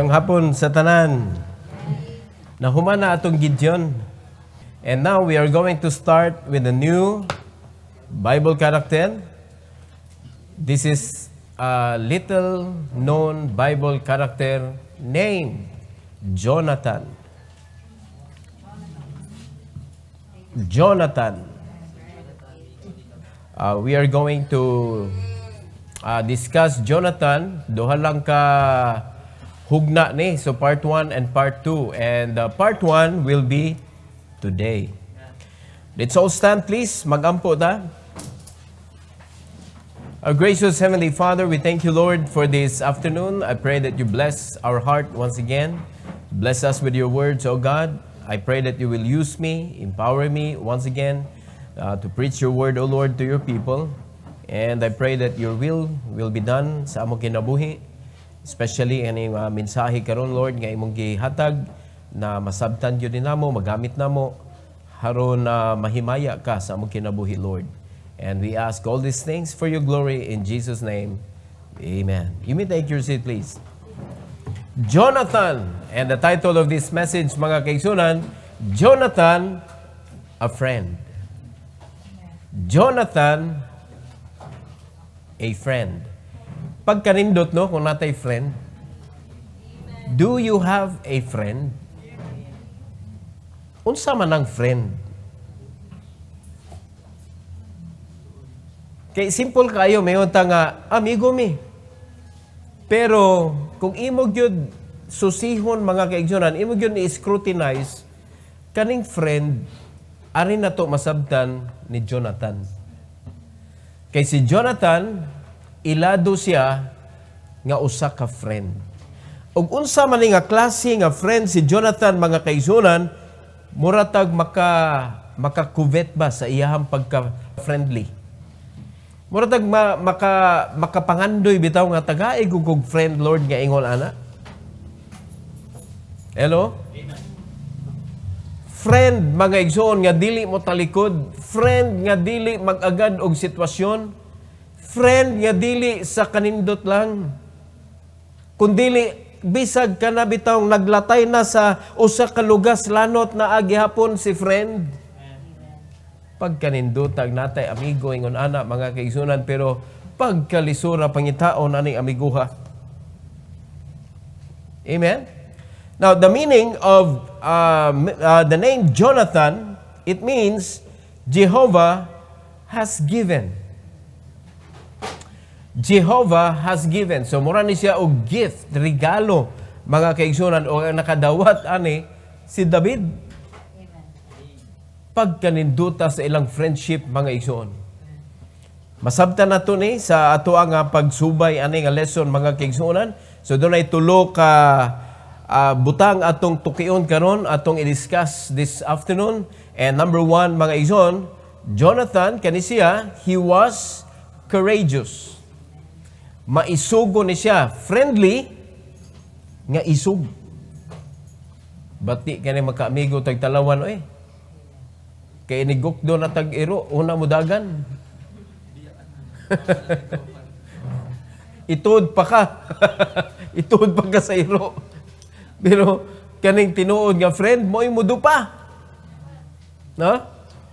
Mayong hapon sa tanan. Nahuman na atong Gideon. And now we are going to start with a new Bible character. This is a little known Bible character named Jonathan. Jonathan. We are going to discuss Jonathan. Duha lang ka hugna ni. So part 1 and part 2. And part 1 will be today. Let's all stand please. Magampo ta. Our gracious Heavenly Father, we thank you, Lord, for this afternoon. I pray that you bless our heart once again. Bless us with your words, O God. I pray that you will use me, empower me once again to preach your word, O Lord, to your people. And I pray that your will be done sa among kinabuhi. Especially any mensahe karon, Lord, nga imong gihatag na masabtan yun din namo, magamit namo, haron na mahimaya ka sa among kinabuhi, Lord. And we ask all these things for your glory in Jesus' name. Amen. You may take your seat, please. Jonathan, and the title of this message, mga kaigsunan, Jonathan, a friend. Jonathan, a friend. Pagkanindot, no, kung natay friend, do you have a friend? Unsa man ang friend? Kay simple kayo, may unta nga, amigo mi. Pero, kung imog yun susihon mga kaigsunan, imog yun i-scrutinize, kaning friend, arin na to masabtan ni Jonathan. Kay si Jonathan, ilado siya nga usa ka friend. Ug unsa man nga klase nga friend si Jonathan mga kaigsunan, muratag makakuvet ba sa iyahang pagka-friendly. Muratag makapangandoy bitaw nga tagaig ug friend Lord nga ingol ana. Hello? Friend mga igsoon nga dili mo talikod, friend nga dili mag-agad og sitwasyon, friend nga dili sa kanindot lang. Kundili bisag ka na bitaw naglatay na sa usa ka lugas lanot na agihapon si friend. Pagkanindotag natay amigo ingon ana mga kaigsunan, pero pagkalisura pangitaon ani amiguha. Amen. Now the meaning of the name Jonathan, it means Jehovah has given. Jehovah has given. So mura ni siya og gift, regalo mga kaigsunan, o nakadawat ani si David. Pagkaninduta sa ilang friendship mga igsoon. Masabtan nato ni sa ato nga pagsubay ani nga lesson mga kaigsuonan. So dunay tulo ka butang atong tukion karon, atong i-discuss this afternoon. And number 1 mga igsoon, Jonathan kani siya, he was courageous. Maisugo ni siya, friendly nga isug. Bati kani magkaamigo tag talawan oy. Kay inigukdo na tag-iro, una mo dagan. Ituod pa ka. Ituod pa ka sa iro. Pero kaning tinuod nga friend, mo'y mudo pa. No?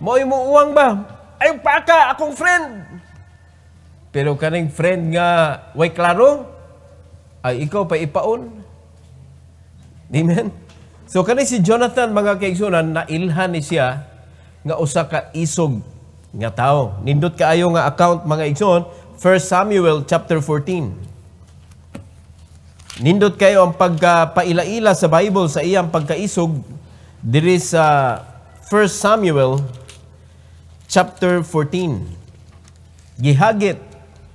Mo'y mo uwang ba? Ay pa ka, akong friend. Pero kaning friend nga way klaro, ay ikaw pa ipaon. Amen? So kaning si Jonathan mga kaigsunan, nailhan ni siya nga usa ka isog nga tao. Nindot kaayo nga account mga igsoon, 1 Samuel chapter 14. Nindot kayo ang pagpaila-ila sa Bible sa iyang pagkaisog diri sa 1 Samuel chapter 14. Gihagit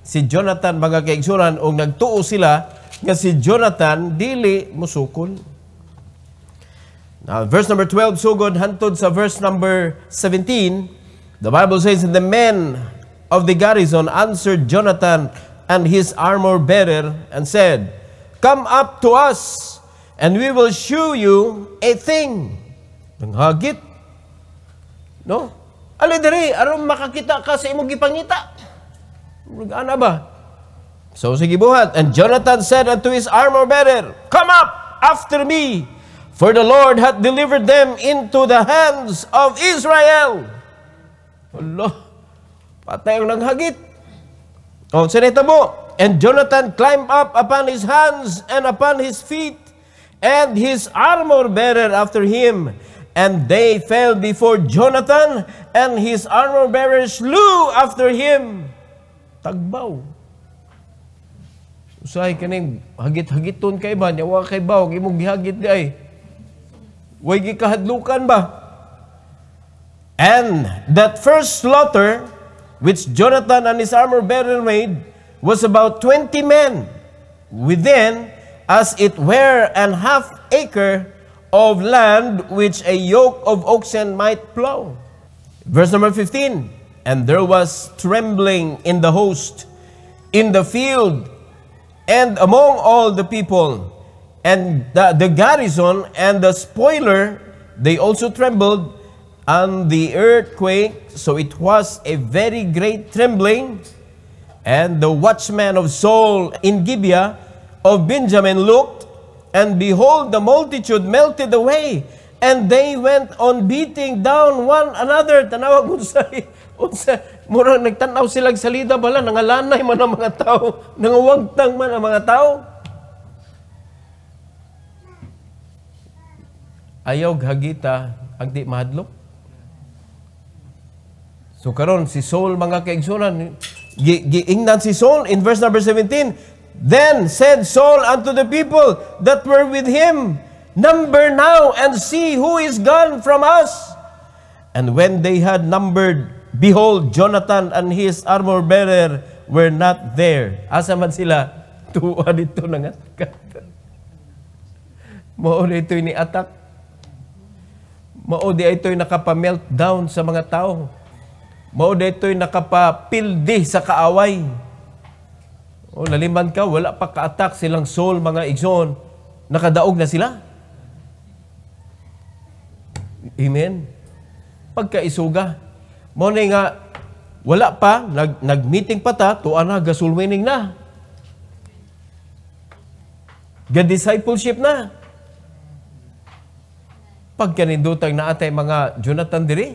si Jonathan mga kaigsunan og nagtuo sila nga si Jonathan dili musukol. Now, verse number 12, sugod hantod sa verse number 17, the Bible says, the men of the garrison answered Jonathan and his armor-bearer and said, come up to us, and we will shew you a thing. Nanghagit. No? Ali diri, aron makakita ka sa imong gipangita. Ano ba? So sige buhat. And Jonathan said unto his armor-bearer, come up! after me, for the Lord hath delivered them into the hands of Israel. Allah, patay ang nanghagit. O, sinita mo, and Jonathan climbed up upon his hands and upon his feet, and his armor-bearer after him. And they fell before Jonathan, and his armor-bearer slew after him. Tagbaw. Usay kaning hagit-hagiton kay ba? Yawa kay ba? Huwag imong gihagit di ay. Huwag gikahadlukan ba? And that first slaughter, which Jonathan and his armor-bearer made, was about 20 men, within, as it were, an half acre of land which a yoke of oxen might plow. Verse number 15, and there was trembling in the host, in the field, and among all the people, and the garrison and the spoiler, they also trembled, and the earthquake, so it was a very great trembling. And the watchman of Saul in Gibeah of Benjamin looked, and behold, the multitude melted away, and they went on beating down one another. Tanawag unsa murang nagtanaw silang salida bala, nangalanay man ang mga tao, nangawagtang man ang mga tao. Ayaw hagita ang di mahadlok. So karon si Saul, mga kaigsunan, giingnan si Saul in verse number 17. Then said Saul unto the people that were with him, number now and see who is gone from us. And when they had numbered, behold, Jonathan and his armor-bearer were not there. Asa man sila? Tuwa dito nangatkat. Mao dito'y ni atak. Mao di ito'y nakapa-meltdown sa mga tao. Mao dito'y nakapapildi sa kaaway. O laliman ka, wala pa ka-attack silang Saul, mga igsoon. Nakadaog na sila. Amen. Pagkaisuga. Mao na nga, wala pa, nag-meeting pa ta, tuwa na, gasul winning na. Ga-discipleship na. Pagkanindutang naatay mga Jonathan diri,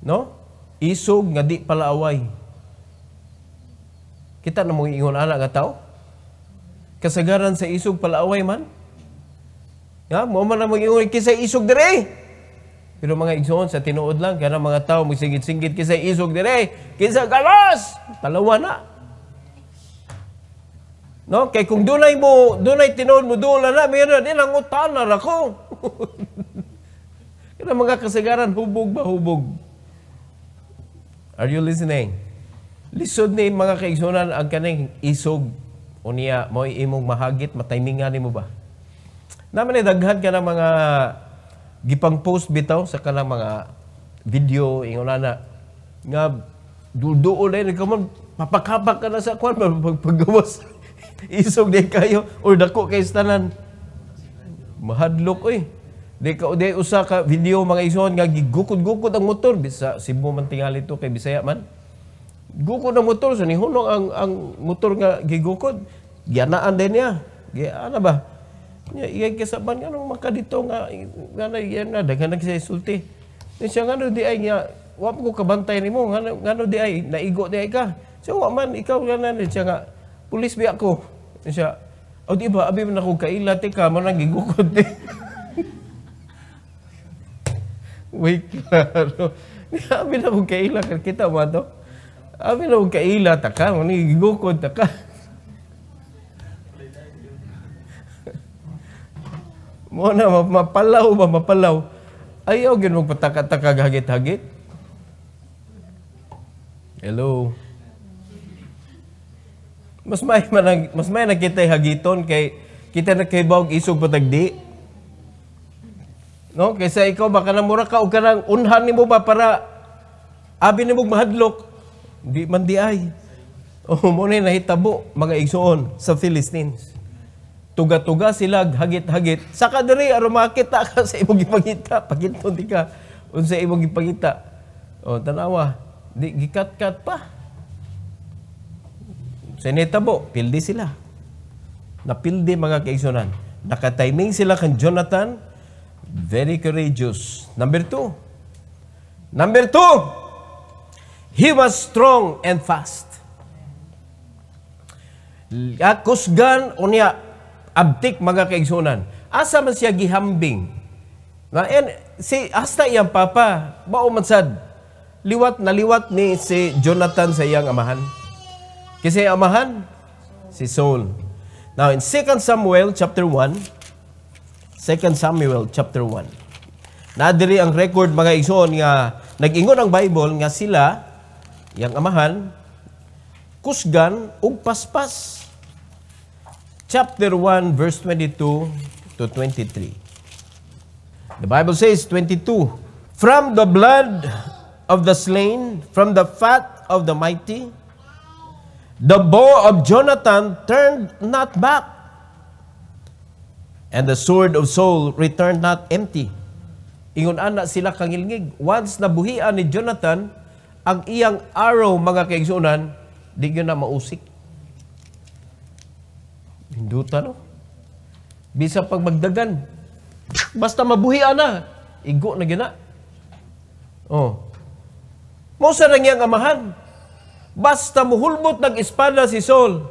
no? Isog nga di pala away. Kita na mong ingon anak nga tao? Kasagaran sa isog pala away man? Ya, mo man na mong ingon kisa isog dire. Pero mga igsoon sa tinuod lang, kaya mga tao magsingit-singit kisa isog dire, kisa galos! Talawa na. No? Kaya kung dunay tinuod mo doon na, mayroon din ang utanar ako. Kaya mga kasagaran, hubog ba hubog? Are you listening? Lisod ni mga kaigsunan ang kaning isog o niya mo imong mahagit, mataymingan mo ba? Naman daghan ka ng mga gipang post bitaw sa kanang mga video ingon na nga duol ay ka man papakabak ka na sa kwan paggawas isog di kayo or dako kay tanan mahadlok oy di ka uday usa ka video mga ison nga gigukod-gukod ang motor bisa Cebu man tingali to kay Bisaya man gukod ang motor so nihunong ang motor nga gigukod gianaan din niya ana ba nya iyay kasaban nganong makadito nga yan na daghan na sulti siya ngano di ay nga wa ko kabantay nimo ngano di ay naigo di ay ka so wa man ikaw ganan siya nga pulis bi ako siya o di ba abi man ako kaila ti ka man nagigukod di wait klaro abi na ko kaila kita mo to abi na ko kaila ta ka man nagigukod ta ka mo na mapalaw ayaw gyud mo pataka-taka hagit-hagit. Hello. Mas may nakita hagiton kay kita na kay bawg isog patagdi. No, kaysa ikaw baka na mura ka og kanang unhan nimo ba para abi nimo mahadlok. Di man di ay. Mo na nahitabo mga igsoon sa Philistines. Tuga-tuga sila hagit-hagit. Saka diri aron makita ka sa imong gipangita, paginton di ka unsa imong gipangita. O tanawa, di gikat-kat pa. Sinetabo, pildi sila. Napildi mga kaigsunan. Nakatiming sila kan Jonathan. Very courageous. Number two, he was strong and fast. Kusgan unya abtik mga kaigsunan. Asa man siya gihambing. Si hasta iyang papa, mao man sad liwat ni si Jonathan sa iyang amahan. Kasi amahan si Saul. Now in 2 Samuel chapter 1, nadiri ang record mga igsoon nga nag-ingon ang Bible nga sila, yang amahan, kusgan ug paspas. Chapter 1 verse 22 to 23. The Bible says 22, from the blood of the slain, from the fat of the mighty, the bow of Jonathan turned not back, and the sword of Saul returned not empty. Ingon ana sila kangilngig. Once nabuhian ni Jonathan, ang iyang arrow, mga kaigsunan, di yun na mausik. Hinduta, no? Bisa pag magdagan, basta mabuhian na, igo na gina. Mausa na ngiyang amahan. Basta muhulbot nag-espada si Saul,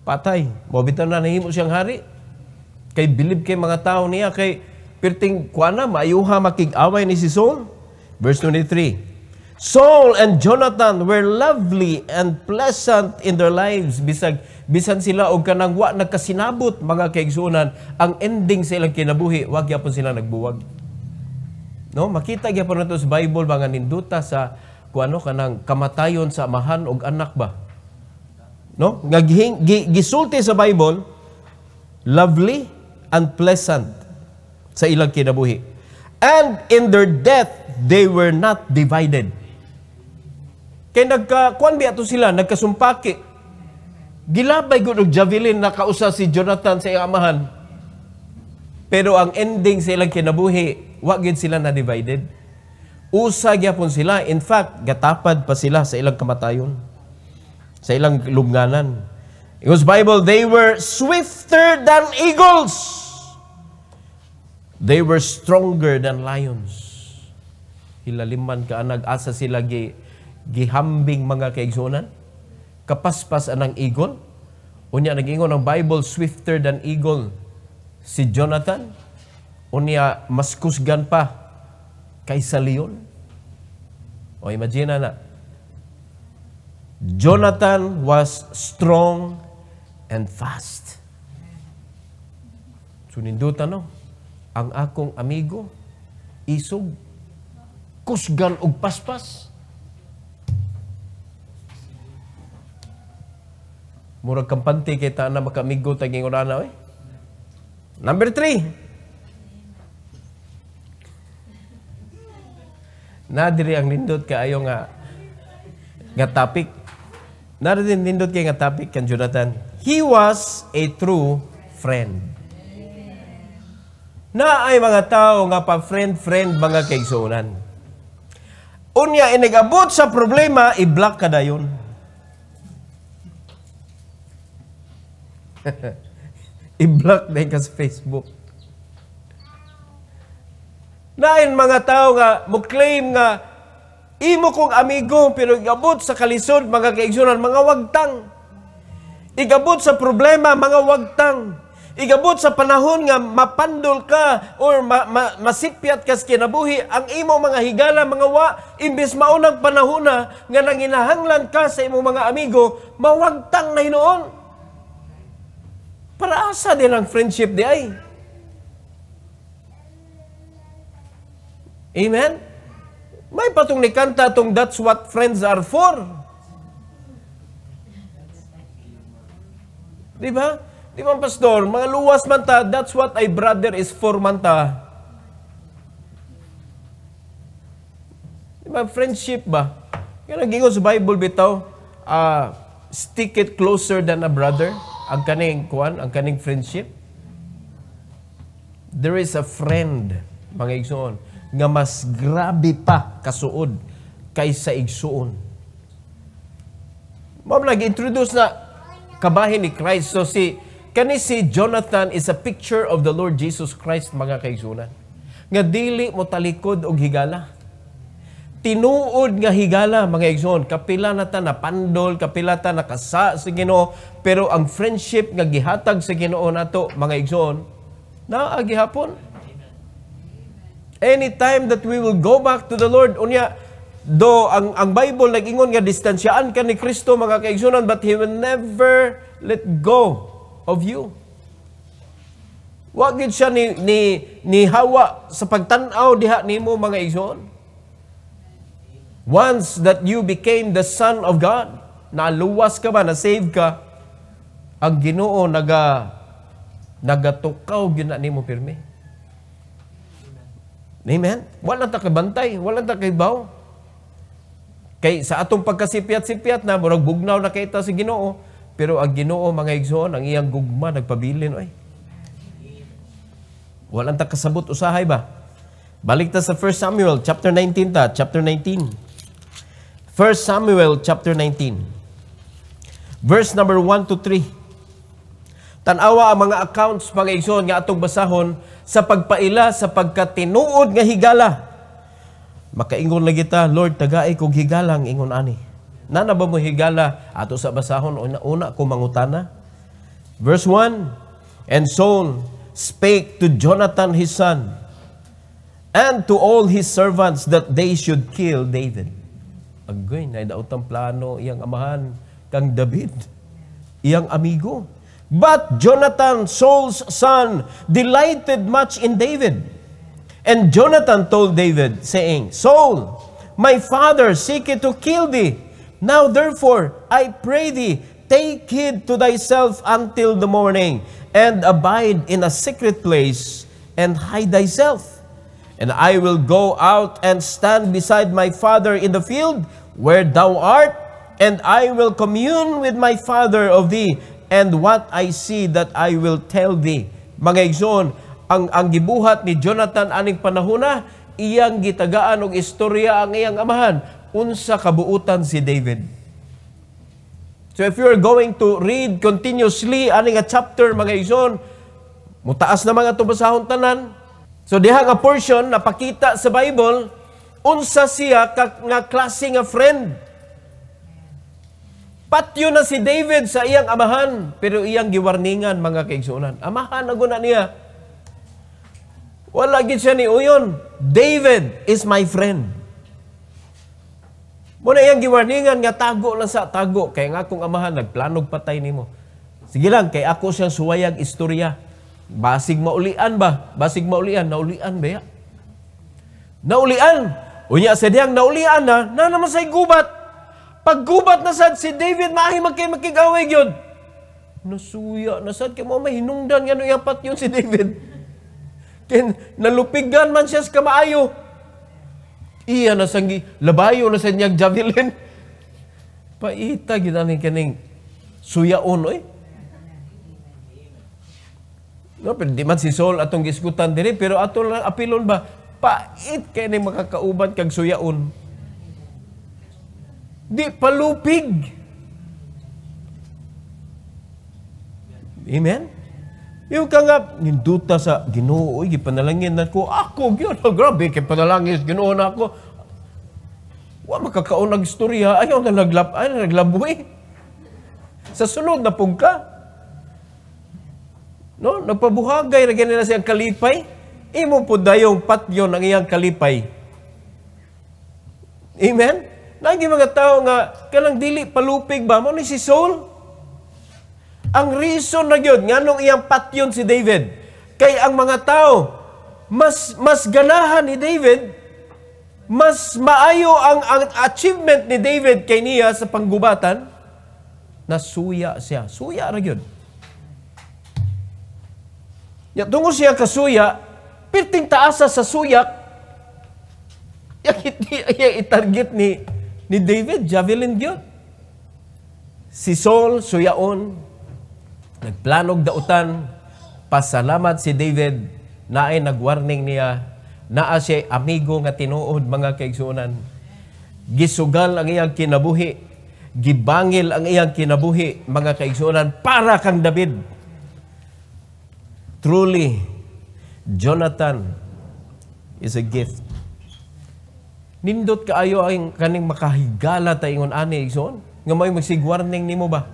patay. Mabitan na nahimo siyang hari. Kay bilib kay mga tao niya, kay pirting kuana, maayuha makig-away ni si Saul. Verse 23, Saul and Jonathan were lovely and pleasant in their lives. Bisan sila og kanang wa nagkasinabot, mga kaigsunan, ang ending sa ilang kinabuhi, wag gyapon sila nagbuwag. No, makita gyapon nato sa Bible mga ninduta sa kuano kanang kamatayon sa amahan og anak ba. No, gisulti sa Bible, lovely and pleasant sa ilang kinabuhi. And in their death, they were not divided. Kaya nagkakuan biya to sila, nagkasumpaki. Gilabay ko ng javelin na kausa si Jonathan sa iyang amahan. Pero ang ending sa ilang kinabuhi, wag gid sila na divided. Usa gyapon sila. In fact, gatapad pa sila sa ilang kamatayon. Sa ilang lubnganan. In God's Bible, they were swifter than eagles. They were stronger than lions. Hilaliman ka, nag-asa sila gihambing mga kaigsunan. Kapaspas anang eagle. Unya, nag-ingon ang Bible, swifter than eagle. Si Jonathan, unya, mas kusgan pa kaysa leon. O, imagine na. Jonathan was strong and fast. Sunindutan, no? Ang akong amigo, isog, kusgan og paspas. Murag kampante kay ta na makamigo taging urana, eh. Number 3. Nadiri ang nindot kaayo nga topic. Nadiri nindot kay nga topic kan Jonathan. He was a true friend. Na ay mga tao nga pa-friend mga kaigsunan. Unya, inigabot sa problema, i-block ka dayon. I-block na ka sa Facebook. Na ay mga tao nga, mo-claim nga, imo kong amigo, pero igabot sa kalisod, mga kaigsunan, mga wagtang. Igabot sa problema, mga wagtang. Igabot sa panahon nga mapandol ka or masipyat ka sa kinabuhi, ang imo mga higala, mga wa, imbes maunang panahon na nga nanginahanglan ka sa imo mga amigo, mawagtang na hinoon. Para asa din ang friendship di ay. Amen? May patong ni kanta tong that's what friends are for. Di ba? Di ba, pastor? Mga luwas man ta, that's what a brother is for man ta. Di ba? Friendship ba? Yan ang gingon sa Bible bitaw, stick it closer than a brother. Ang kaning kuan, ang kaning friendship. There is a friend, mga igsoon, nga mas grabe pa kasuod kaysa igsoon. Ma'am, nag-introduce na kabahin ni Christ. So Kani si Jonathan is a picture of the Lord Jesus Christ, mga kaigsunan. Nga dili mo talikod og higala. Tinuod nga higala, mga igsoon. Kapila na ta na pandol, kapila ta nakasa sa Ginoo, pero ang friendship nga gihatag sa Ginoo nato, mga igsoon, naa gihapon. Anytime that we will go back to the Lord, unya, do ang Bible nag-ingon nga distansyaan ka ni Kristo, mga kaigsunan, but He will never let go of you. Wa gid siya ni hawa sa pagtan-aw diha nimo, mga igsoon. Once that you became the Son of God, naluwas ka ba, na-save ka, ang Ginoo nagatukaw gyud na nimo pirmi. Amen? Wala ta kay bantay, wala ta kay baw. Kay sa atong pagkasipiat-sipiat na, murag bugnaw na kita si Ginoo, pero ang Ginoo, mga igsoon, ang iyang gugma nagpabilin oy. Wala ta kasabot usahay ba? Balik ta sa 1 Samuel chapter 19 ta, chapter 19. 1 Samuel chapter 19. Verse number 1 to 3. Tanawa ang mga accounts, mga igsoon, nga atong basahon sa pagpaila sa pagkatinuod nga higala. Makaingon lagi ta, Lord, tagaay kog higala ang ingon ani. Nana ba mo higala ato sa basahon? Una ko mangutana. Verse 1. And Saul spake to Jonathan his son and to all his servants that they should kill David. Agoy, naidaotang plano iyang amahan kang David, iyang amigo. But Jonathan, Saul's son, delighted much in David. And Jonathan told David, saying, Saul, my father seeketh to kill thee. Now therefore, I pray thee, take heed to thyself until the morning, and abide in a secret place, and hide thyself. And I will go out and stand beside my father in the field where thou art, and I will commune with my father of thee, and what I see that I will tell thee. Mga igsoon, ang gibuhat ni Jonathan aning panahona, iyang gitagaan og istorya ang iyang amahan, unsa kabuutan si David. So if you are going to read continuously aning a chapter, mga igsoon, mutaas na mga tubasahon tanan. So diha nga portion napakita sa Bible unsa siya nga klase nga friend. Patyo na si David sa iyang amahan, pero iyang giwarningan, mga kaigsuonan. Amahan na guna niya. Wala gid siya ni uyon. David is my friend. Muna iyang giwarningan nga tago lang sa tago, kay nga akong amahan nagplanog patay nimo. Sige lang, kay ako siyang suwayag istorya. Basig maulian ba? Basig maulian. Naulian ba ya? Naulian. Unya sa diyang naulian na naman sa'y gubat. Pag gubat na sad si David, maahi makigaway yun. Nasuya na sad. Kaya mo may hinungdan nga no yapat yun si David. Kaya nalupigan man siya sa kamaayo. Iya na sanggi. Labayo na sa niyang javelin. Paita ginanin kaning suyaon oy. No, pero di man si Saul atong gisgutan diri, pero ato lang apilon ba, pait kay ni makakauban kag suyaon. Di palupig. Amen? Yung ka nga, ninduta sa Ginoo, gipanalangin na ko, ako, gyud, grabe, kay panalangin, Ginoo na ako. Wa makakaon ang istorya, ayaw na naglaboy. Sa sunod na pugka. No, nagpabuhagay na ganyan na siyang kalipay. Imo po dayong patyon ang iyang kalipay. Amen? Nagi mga tao nga, kanang dili palupig ba? Mo ni si Saul? Ang reason na yun, nga nung iyang patyon si David, kay ang mga tao, mas ganahan ni David, mas maayo ang achievement ni David kay niya sa panggubatan, na suya siya. Suya ra yun. Tungo siya kasuya, pirting taasa sa suyak, yung itarget ni David, javelin yun. Si Saul, suyaon, nagplanog dautan, pasalamat si David, na ay nagwarning niya, naa siya amigo nga tinuod, mga kaigsuonan. Gisugal ang iyang kinabuhi, gibangil ang iyang kinabuhi, mga kaigsuonan, para kang David. Truly, Jonathan is a gift. Nindot kaayo ang kaning makahigala ta ingon ani igsoon nga may magsigwarning nimo ba?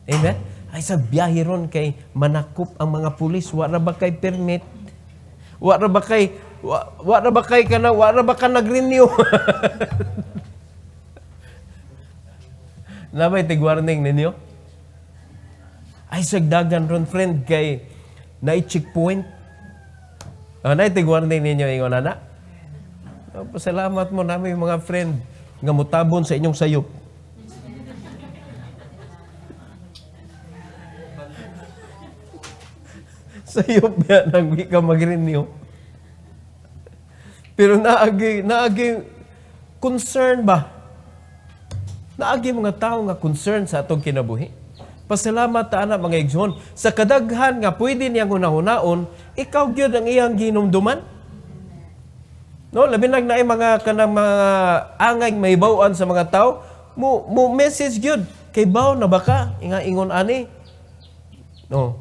Amen. Ay sa biyahe ron kay manakop ang mga pulis, wa ra ba kay permit? Wa ra ba kay nag-renew? Na may tig-warning ninyo? Ay sagdagan ron friend kay na-checkpoint. Na tig-warning ninyo ingon ana. Pasalamat mo namin mga friend nga mutabon sa inyong sayop. Sayop yan ang di ka mag-renew. Pero naagi concern ba? Naagi mga tao nga concern sa atong kinabuhi. Pasalamat ta ana mga igsoon. Sa kadaghan nga pwede niyang hunahunaon, ikaw gyud ang iyang ginumduman. No, labi na mga kanang mga angay mahibaw-an sa mga tao, mo message gyud kay baw na baka ingon ani. No.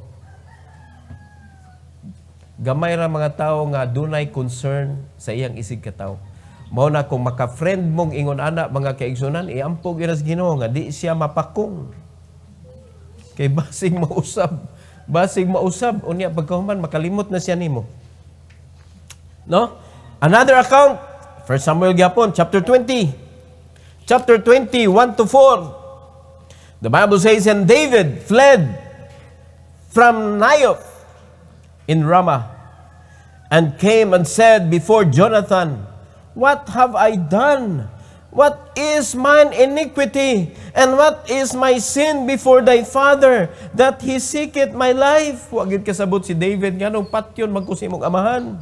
Gamay ra mga tao nga dunay concern sa iyang isig ka tao. Mao na kung maka-friend mong ingon ana mga kaigsunan, iampog iras Ginoo nga di siya mapakong. Kay basig mausab unya pagkahuman makalimot na siya nimo. No? Another account, 1 Samuel gyapon chapter 20. Chapter 20, 1 to 4. The Bible says, and David fled from Naioth in Ramah, and came and said before Jonathan, what have I done? What is mine iniquity? And what is my sin before thy father, that he seeketh my life? Wagid kasabot si David, nganong patyon magkusimong amahan.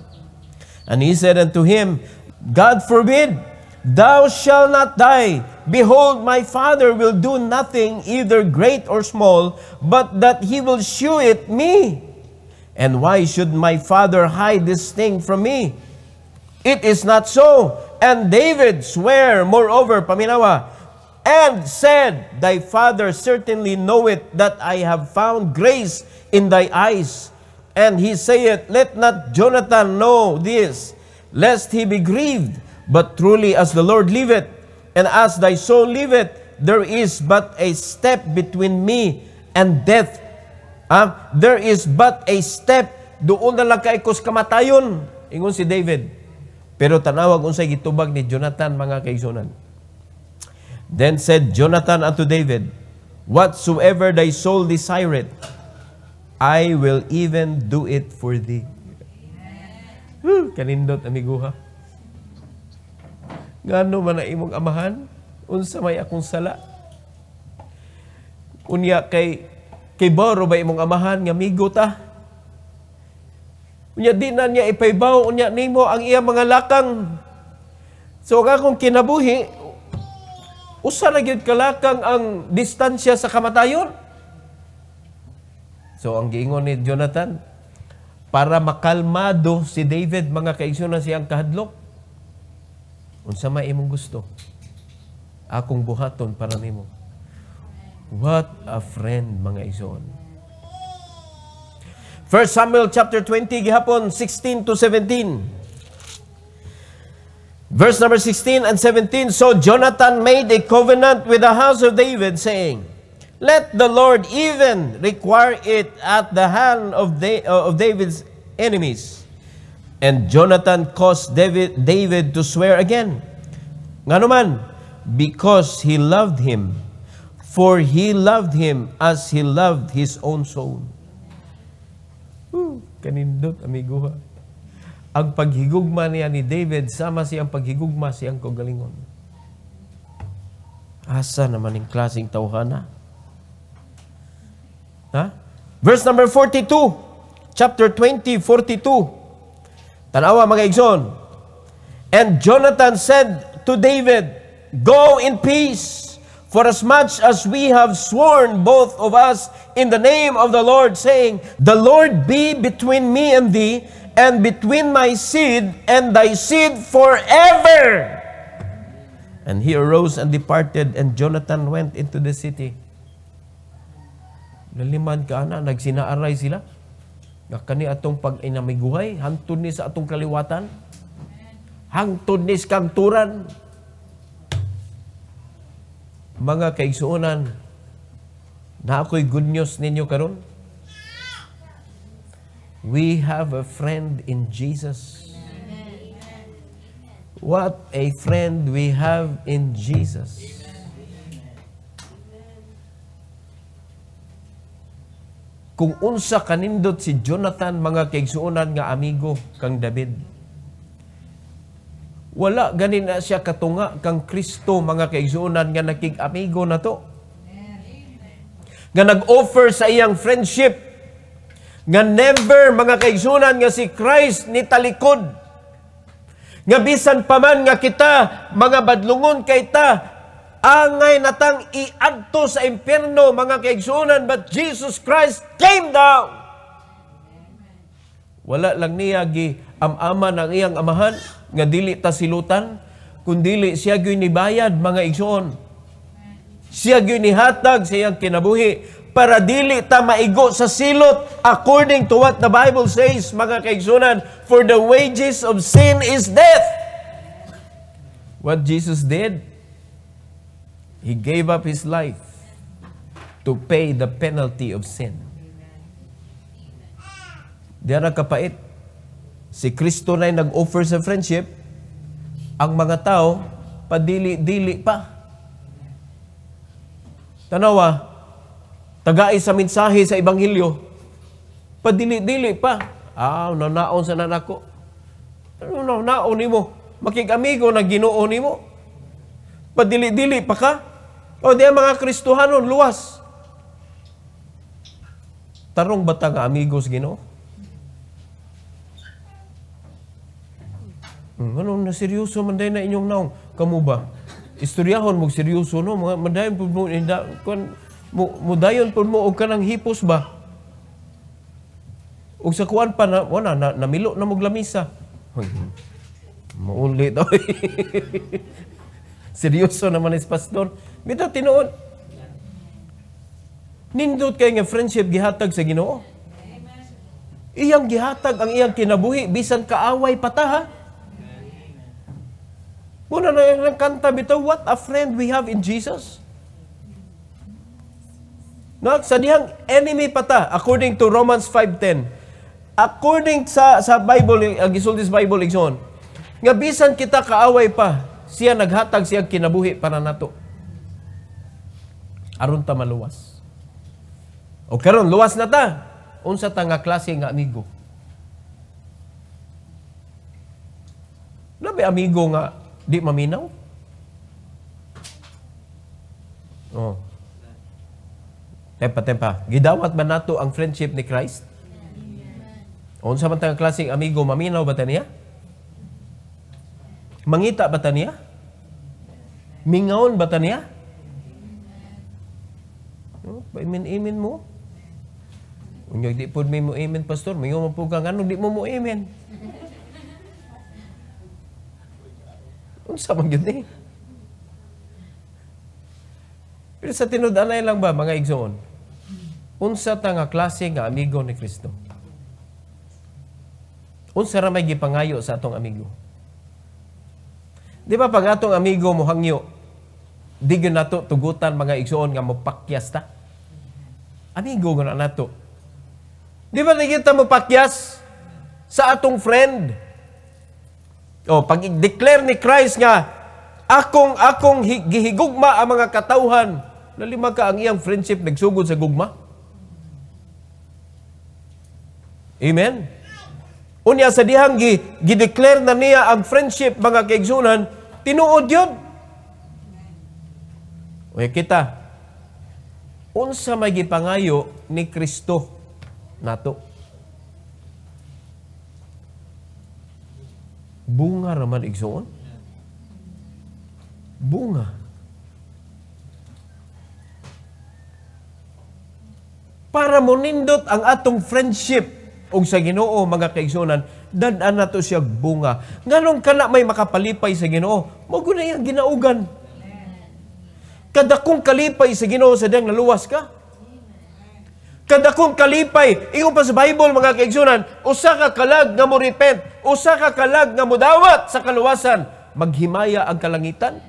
And he said unto him, God forbid, thou shalt not die. Behold, my father will do nothing, either great or small, but that he will shew it me. And why should my father hide this thing from me? It is not so. And David sware, moreover, paminawa, and said, thy father certainly knoweth that I have found grace in thy eyes. And he saith, let not Jonathan know this, lest he be grieved. But truly as the Lord liveth, and as thy soul liveth, there is but a step between me and death. There is but a step, doon na lang kaikos kamatayon, ingon si David. Pero tanawag unsay gitubag ni Jonathan mga kaigsunan. Then said Jonathan unto David, whatsoever thy soul desireth, I will even do it for thee. Kanindot amiguha. Ngano man na imong amahan, unsa may akong sala. Unya kay baro ba imong amahan nga migo ta? Unya di na niya ipaybaw, unya nimo ang iya mga lakang. So nga kung kinabuhi, usa na gyud kalakang ang distansya sa kamatayon. So ang giingon ni Jonathan, para makalmado si David, mga kaigsunan siyang kahadlok, unsa may imong gusto, akong buhaton para nimo. What a friend, mga igsoon. 1 Samuel chapter 20, gihapon 16 to 17. Verse number 16 and 17. So Jonathan made a covenant with the house of David, saying, let the Lord even require it at the hand of David's enemies. And Jonathan caused David to swear again. Nga naman, because he loved him, for he loved him as he loved his own soul. Kanindot, amiguha. Ang paghigugma niya ni David, sama siyang paghigugma siyang kagalingon. Asa naman yung klaseng tawhana? Verse number 42, chapter 20, 42. Tanawa mga igsoon. And Jonathan said to David, go in peace, for as much as we have sworn both of us in the name of the Lord, saying, the Lord be between me and thee, and between my seed and thy seed forever. And he arose and departed, and Jonathan went into the city. Naliman ka ana, nagsinaaray sila. Nga kani atong pag-inamiguhay, hantod ni sa atong kaliwatan, hangtod ni sa kangturan. Mga kaigsuonan, na ako'y good news ninyo karon. We have a friend in Jesus. What a friend we have in Jesus. Kung unsa kanindot si Jonathan, mga kaigsuonan nga amigo kang David. Wala ganin na siya katunga kang Kristo, mga kaigsuonan nga nakig-amigo na to. Nga nag-offer sa iyang friendship. Nga never, mga kaigsuonan, nga si Christ ni talikod. Nga bisan pa man nga kita, mga badlungon kay ta, angay natang iadto sa impyerno, mga kaigsuonan, but Jesus Christ came down. Wala lang niya am-ama ng iyang amahan, nga dili ta silutan, kundili siya gyud nibayad, mga igsoon. Siya gyud nihatag sa iyang kinabuhi, para dili ta maigo sa silot, according to what the Bible says, mga kaigsuonan, for the wages of sin is death. What Jesus did, He gave up His life to pay the penalty of sin. Diyan ang kapait. Si Kristo na nag-offer sa friendship, ang mga tao, padili-dili pa. Tanawa, tagai sa mensahe sa Ebanghelyo, padili-dili pa. Nanaon sa nanako. Naon ni mo? Makikamigo na Ginoo ni mo. Padili-dili pa ka? O diyan mga Kristohanon, luwas. Tarong bata nga amigos Ginoo? Ano na seryoso man na inyong naong? Kamu ba? Istoryahon mo seryoso no? Madayon po mo, mudayon po mo o ka ng hipos ba? O sa kuwan pa na, namilo na mo glamisa. Maulit daw. Seryoso naman is pastor. Bitaw tinuod. Nindot kay nga friendship gihatag sa Ginoo. Iyang gihatag ang iyang kinabuhi bisan kaaway pata ha. Muna na yung kanta bitaw, what a friend we have in Jesus. No, sa dihang enemy pata, according to Romans 5:10. According sa Bible, gisultis Bible igsoon, nga bisan kita kaaway pa, siya naghatag siyang kinabuhi para nato. Aron ta maluwas. O karon luwas na ta. Unsa ta nga klase nga amigo? Labi amigo nga di maminaw? Oh. Tempa. Gidawat ba nato ang friendship ni Christ? Unsa man ta nga klase amigo, maminaw ba ta niya? Mangita ba ta niya? Mingaon ba ta niya? Paimin-imin mo. Unyag di po may mo imin, pastor. May mo po kang ano, di mo imin. Unsa man yun eh. Pero sa tinud-anay lang ba, mga igsoon? Unsa ta nga klase nga amigo ni Kristo? Unsa ra may gipangayo sa atong amigo? Di ba pag atong amigo mo hangyo, di gyud nato tugutan mga igsoon nga mopakyas ta? Amigo nga nato. Di ba di kita mopakyas sa atong friend? O, pag i-declare ni Christ nga, akong gihigugma ang mga katauhan, nalima ka ang iyang friendship nagsugod sa gugma? Amen? Unya sa dihang gi-declare na niya ang friendship, mga kaigsunan, tinuod yun. O kita, unsa may gipangayo ni Kristo nato? Bunga raman igsoon. Bunga. Para monindot ang atong friendship og sa Ginoo, mga kaigsunan, dan-an nato siya bunga. Nganong kana may makapalipay sa Ginoo, mao gud na yang ginaugan. Kada kung kalipay sa Ginoo sa dang naluwas ka. Kada kong kalipay, ingon pa sa Bible mga kaigsunan, usa ka kalag nga mo repent, usa ka kalag nga mo dawat sa kaluwasan, maghimaya ang kalangitan.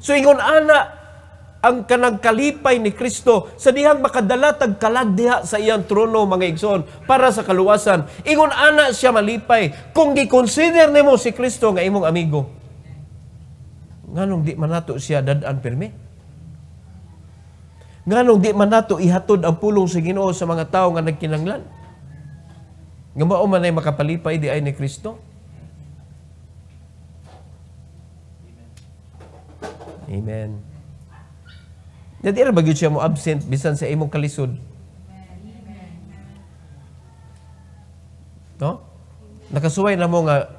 So ingon ana ang kanang kalipay ni Kristo sa dihang makadala tag kalag diha sa iyang trono mga igsoon para sa kaluwasan. Ingon ana siya malipay kung gi-consider nimo si Kristo nga imong amigo. Nganong di man nato siya dad-an pirmi? Nganong di man nato ihatod ang pulong sa Ginoo sa mga tao nga nagkinahanglan? Nga mao man ay makapalipay di ay ni Kristo? Amen. Dadi ra bagyo siya mo absent bisan sa imong kalisod. No? Nakasuway na mo nga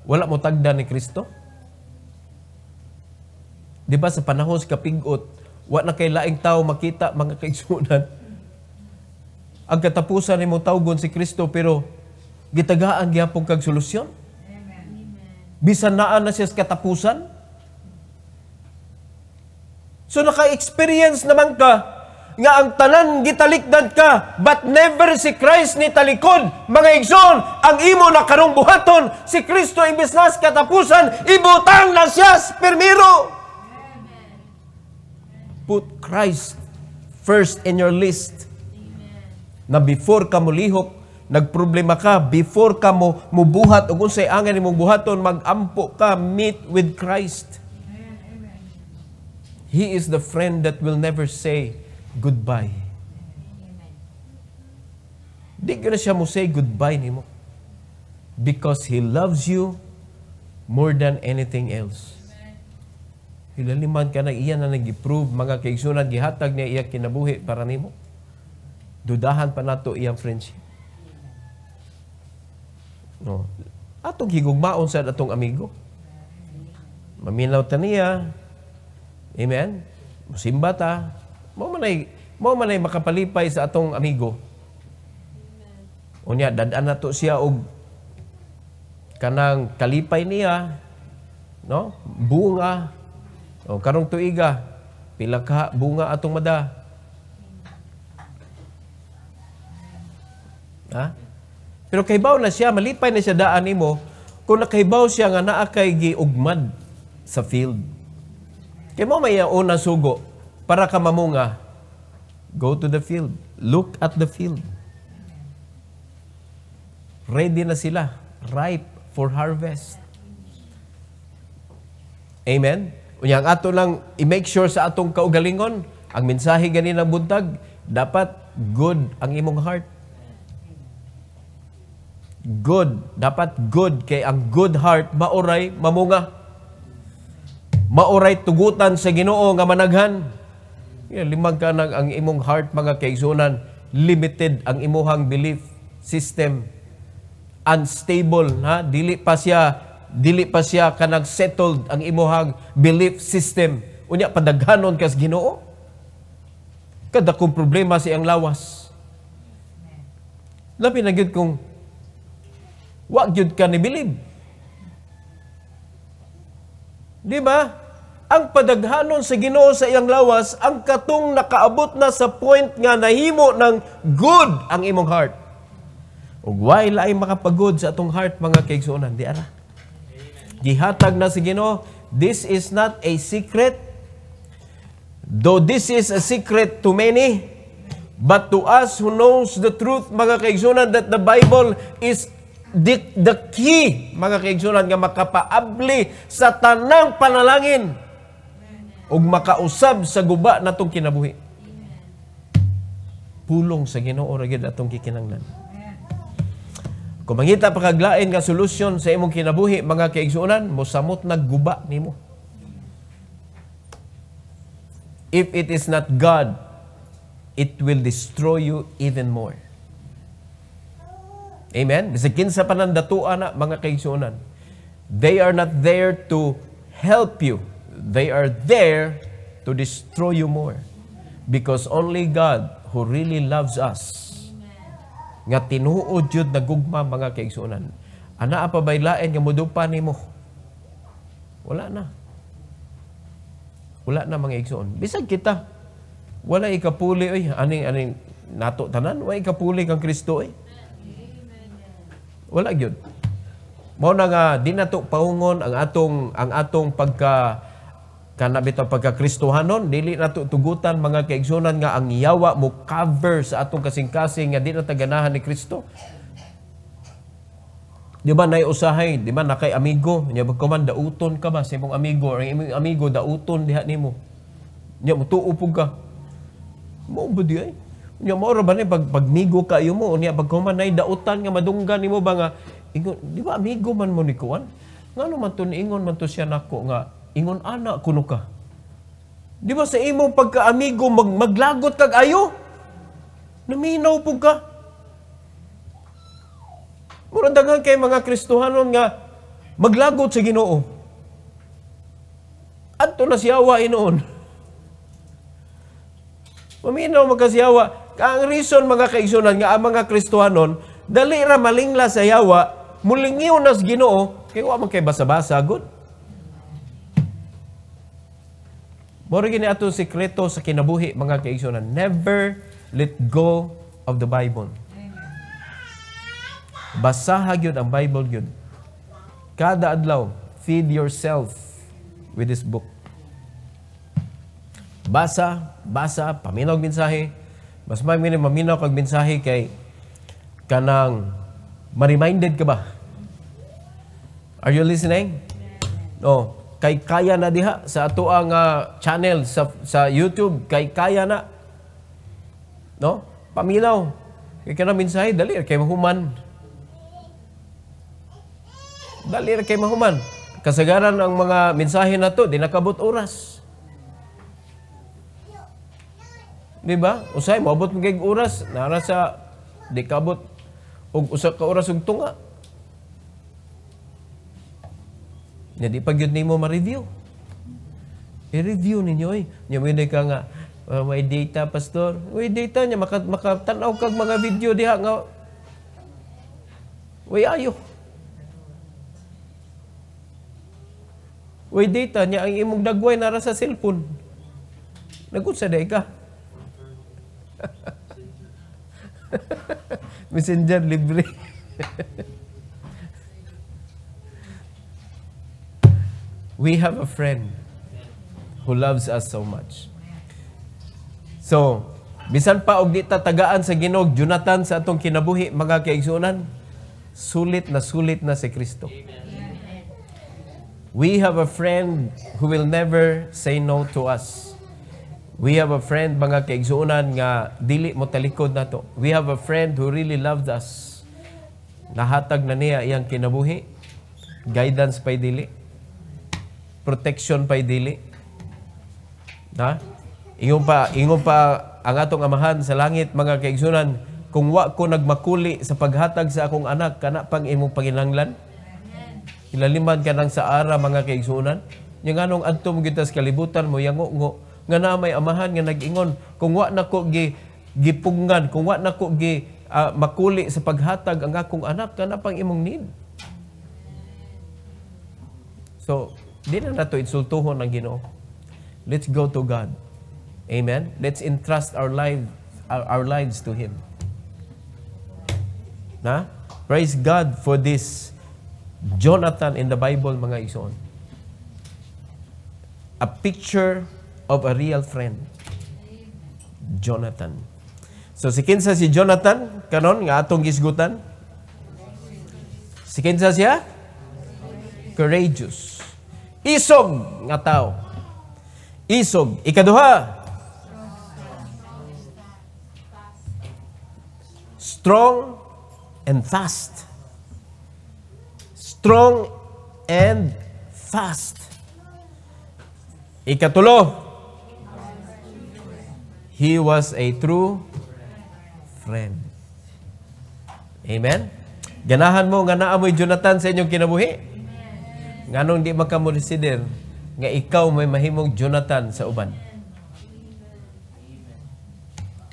wala mo tagda ni Kristo? Di ba sa panahon sa kapig-ot, wa na kay laing tao makita mga kaigsunan. Ang katapusan ni mong tawgon si Kristo pero gitagaan gyapon kag solusyon. Bisan naa na siya sa katapusan. So naka-experience naman ka nga ang tanan gitalikdan ka but never si Christ ni talikod. Mga igsoon, ang imo na karong buhaton si Kristo imbes na sa katapusan ibutang na siya sa permiro. Put Christ first in your list. Na before ka mo lihok, nagproblema ka, before ka mo mubuhat, o kung sa'y angan mong buhaton, mag-ampo ka, meet with Christ. He is the friend that will never say goodbye. Di ka na siya mo say goodbye ni mo. Because He loves you more than anything else. Hilaliman ka na iya na nag-prove mga kaigsunan, gihatag niya iya kinabuhi para nimo. Dudahan pa nato iyang friendship. No. Atong higugmaon sa atong amigo. Maminaw ta niya. Amen. Musimba ta. Mao man ay makapalipay sa atong amigo. Unya dadaan nato siya og kanang kalipay niya, no? Bunga. O, karong tuiga, pila ka bunga atong mada. Ha? Pero kahibaw na siya, malipay na siya daan nimo kung nakahibaw siya nga naa kay giugmad sa field. Kay mo may una sugo para ka mamunga. Go to the field. Look at the field. Ready na sila. Ripe for harvest. Amen? Unyang ato lang i-make sure sa atong kaugalingon, ang mensahe ganin ng buntag, dapat good ang imong heart. Good. Dapat good. Kay ang good heart, mauray, mamunga. Mauray, tugutan sa Ginoo nga managhan. Limang ka ang imong heart, mga kaigsunan, limited ang imuhang belief system. Unstable. Ha? Dili pa siya kanang settled ang imuhang belief system. Unya padaghanon kas Ginoo. Kada kung problema sa iyang lawas. Labi na gyud kung wa gyud ka ni believe. Di ba? Ang padaghanon sa Ginoo sa iyang lawas, ang katong nakaabot na sa point nga nahimo ng good ang imong heart. Ug why laay makapagod sa atong heart mga kaigsuonan, di ara. Gihatag na si Ginoo, this is not a secret. Though this is a secret to many, but to us who knows the truth, mga kaigsunan, that the Bible is the key, mga kaigsunan, nga makapaabli sa tanang panalangin ug makausab sa guba natong kinabuhi. Pulong sa Ginoo ra gyud atong kikinahanglan. Kung mangita pa kaglain nga solusyon sa imong kinabuhi, mga kaigsuonan, mosamot nagguba nimo. If it is not God, it will destroy you even more. Amen? Bisag kinsa pa nang datuan na, mga kaigsuonan. They are not there to help you. They are there to destroy you more. Because only God, who really loves us, nga tinuod jud nagugma, mga kaigsuonan. Ana pa baylain nga modupa nimo? Wala na. Wala na, mga igsuon. Bisag kita Wala ikapuli, oy, aning nato tanan, wala ikapuli kang Kristo, oy. Wala gyud. Mao na nga di nato paungon ang atong pagka kanabito pagka Kristohanon, dili nato tugutan mga kaigsunan nga ang yawa mo cover sa atong kasing-kasing nga di na taganahan ni Kristo. Di ba nay usahay, di ba nakay amigo, nya pagkuman dauton ka ba sa imong amigo, or imong amigo dauton diha nimo. Nya mo tuo pug ka. Mo ba di ay? Nya mo ra ba ni pagmigo kayo mo, nya pagkuman nay dautan nga madunggan nimo ba nga ingon, di ba amigo man mo ni kuan? Ngano man to niingon man to siya nako nga ingon anak kuno ka. Di ba sa imong pagka-amigo maglagot kag ayo? Naminaw pug ka. Murang daghan kay mga Kristohanon nga maglagot sa Ginoo. Adto na siyawa inoon. Maminaw magkasiyawa. Ang reason mga kaigsunan nga ang mga Kristohanon dali ra malingla sa yawa, mulingiw nas Ginoo, kay wa man kay basa-basa gud. Moro gini atong sikreto sa kinabuhi mga kaigsunan. Never let go of the Bible. Basaha gyud ang Bible gyud. Kada adlaw, feed yourself with this book. Basa, paminaw og mensahe. Mas may maminaw kag mensahe kay kanang ma-reminded ka ba? Are you listening? No. Kay kaya na diha sa ato ang channel sa YouTube, kay kaya na. No? Paminaw. Kay kanang mensahe dali kay mahuman. Dali kay mahuman. Kasagaran ang mga mensahe na to, di nakabot oras. Di ba? Usay, maabot ng oras. Nara sa, di kabot, og usa ka oras og tunga. Di pag yun nimo ma-review. I-review ninyo eh. Nyamini ka nga, may data, pastor. May data niya, makatanaw kag mga video diha nga. Uy, ayo. Uy, data niya, ang imong dagway nara sa cellphone. Nagutsaday ka. Messenger libre. We have a friend who loves us so much. So, bisan pa og di tagaan sa Ginoo, Jonathan sa atong kinabuhi mga kaigsunan, sulit na si Kristo. We have a friend who will never say no to us. We have a friend mga kaigsunan nga dili mo talikod nato. We have a friend who really loved us. Nahatag na niya iyang kinabuhi. Guidance pa'y dili. Protection pa'y dili. Ha? Ingon pa ang atong amahan sa langit mga kaigsunan, kung wa ko nagmakuli sa paghatag sa akong anak, kana pang imong panginahanglan. Ilaliman ka nang sa ara mga kaigsunan. Yung anong adtom kita sa kalibutan mo, yango nga na may amahan nga nag-ingon, kung wa na ko gipungan, kung wa na ko makuli sa paghatag ang akong anak, kana pang imong need. So, di na nato insultuhon ang Ginoo. Let's go to God. Amen? Let's entrust our lives to Him. Na? Praise God for this Jonathan in the Bible, mga igsoon. A picture of a real friend. Jonathan. So, si kinsa si Jonathan, kanon, nga atong gisgutan? Si kinsa siya? Courageous. Isog nga tao. Isog. Ikaduha. Strong and fast. Strong and fast. Ikatulo. He was a true friend. Amen? Ganahan mo nga naamoy Jonathan sa inyong kinabuhi? Nganong di makamurisider nga ikaw may mahimong Jonathan sa uban?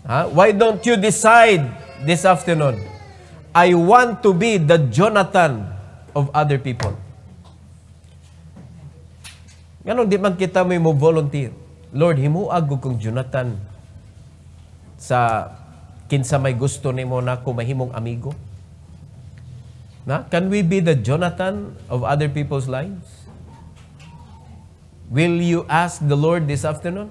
Why don't you decide this afternoon, I want to be the Jonathan of other people? Nganong di man kita may mo volunteer? Lord, himuag ko kong Jonathan sa kinsa may gusto nimo na kumahimong amigo? Na? Can we be the Jonathan of other people's lives? Will you ask the Lord this afternoon?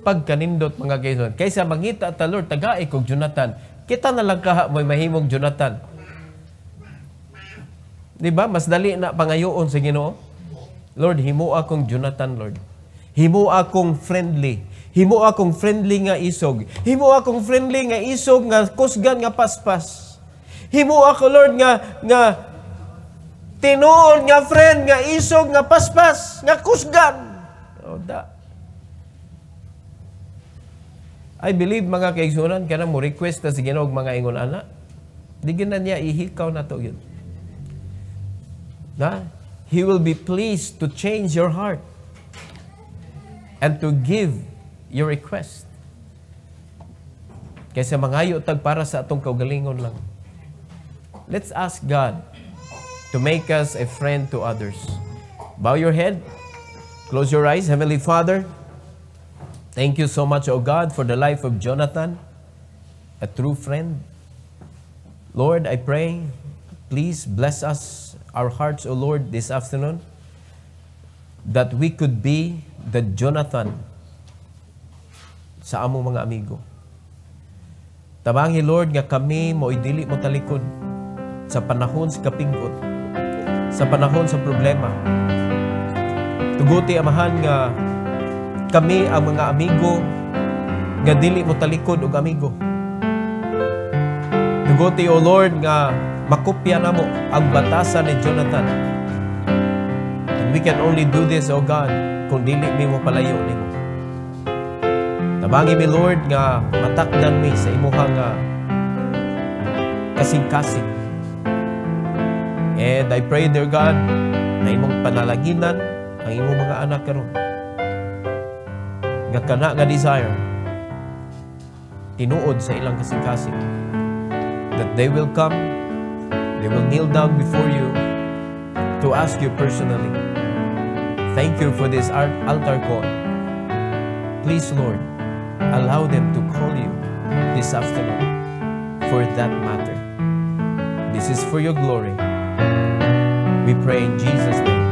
Pagkanindot mga kaibigan, kaysa mangita ta Lord, tagai kog Jonathan, kita na lang kaha mo'y mahimong Jonathan. Di ba? Mas dali na pangayoon sa Ginoo. Lord, himo akong Jonathan, Lord. Himo akong friendly. Himo akong friendly nga isog. Himo akong friendly nga isog nga kusgan nga paspas. Himo ako, Lord, nga tinuon nga friend nga isog nga paspas nga kusgan. O da. I believe mga kaigsunan kanang mo request na sa Ginoo mga ingon ana. Di na niya ihikaw na to yun. Na? He will be pleased to change your heart and to give your request. Kaysa mangayo tag para sa atong kaugalingon lang. Let's ask God to make us a friend to others. Bow your head. Close your eyes. Heavenly Father, thank you so much, O God, for the life of Jonathan, a true friend. Lord, I pray, please bless us, our hearts, O Lord, this afternoon, that we could be the Jonathan sa among mga amigo. Tabangi, Lord, nga kami mo'y dili mo talikod sa panahon sa kapingkot, sa panahon sa problema. Tuguti, Amahan, nga kami ang mga amigo nga dili mo talikod og amigo. Tuguti, O Lord, nga makopya na mo ang batasan ni Jonathan. And we can only do this, O God, kung dili mi mo palayo nimo. Tabangi mi, Lord, nga matakdan mi sa imuha nga kasing-kasing. And I pray, dear God, na imong panalaginan ang imong mga anak karon. Nga kana nga desire tinuod sa ilang kasing-kasing, that they will come, they will kneel down before you to ask you personally. Thank you for this altar call. Please, Lord, allow them to call you this afternoon for that matter. This is for your glory. We pray in Jesus' name.